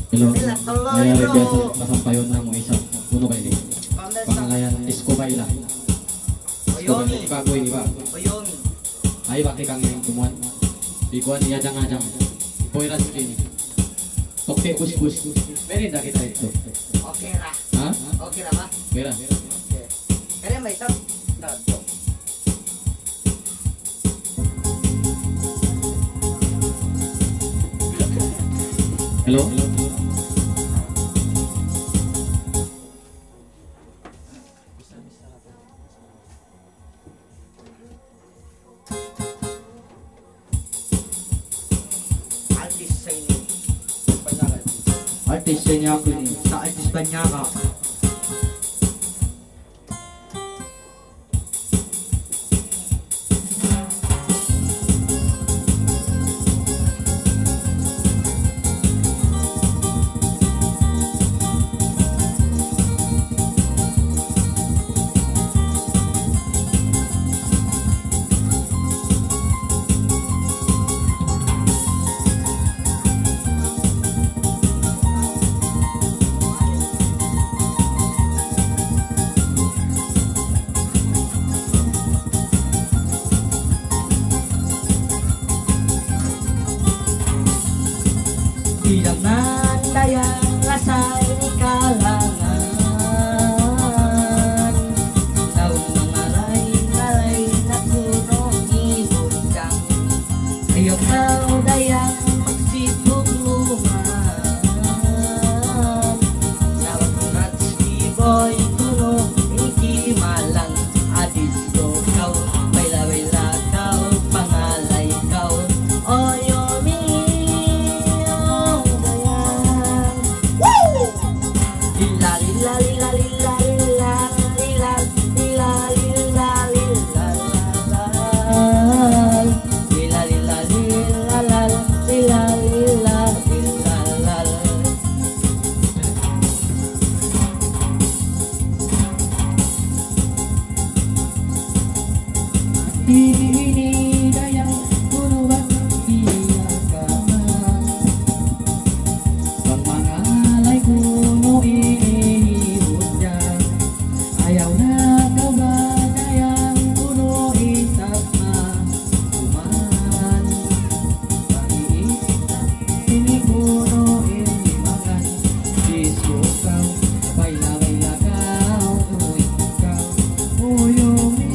Hello. Sila tuloy Mayari bro. biasa kasampayon na mo isang puno kayo ni. Pangalayan Isko Baila. Oyomi. Ibago ini ba? Oyomi. Ay bakit kang yung tumuan? Ikuan niya jang-jang. Ipoiras kini. Oke bus. Meron kita itu. Okay ra. Ha? Okay ra ba? Mera. Okay. Kaya may isang tatlo. Hello. Artis sa inyo. Artis niya ako ni. Sa artis ba niya ka? Bilang nandayang rasay ni kalangan, daong mangaray-ngaray na puno ibutang, ayaw daw dayang magsitulungan. Dapat rats di boy kuno ikimalang, adis ko kau, baila-baila kau, pangalay kau, Oyomi. Ini dayang kuno bang mangalay kuno ini hujan, ayaw na kau ba dayang kuno isap na kuman, pag-iisip ini kuno ini makan, disukaw baila-baila kau, tuloy kau, Oyomi.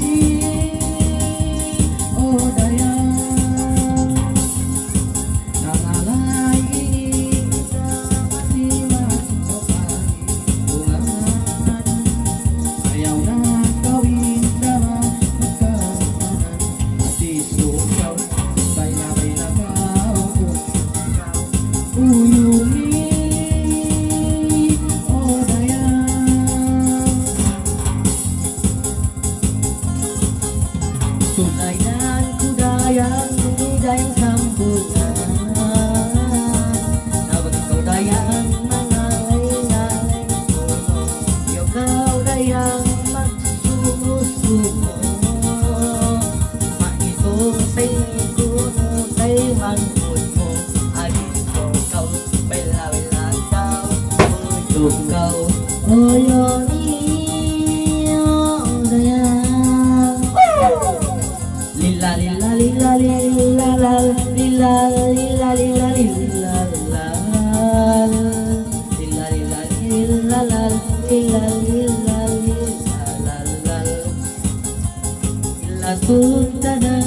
Tulainan kudayang dayang sambungan, dapat kau dayang mangalay-ngalay kuno, iyo kau dayang magsumo-sumo, maitong say kuno tay mangkut mo, adis ko kau, baila-baila kau, tulog kau, Oyomi. Lila lila lila lila la lila lila lila lila la lila lila lila la lila lila lila la la la la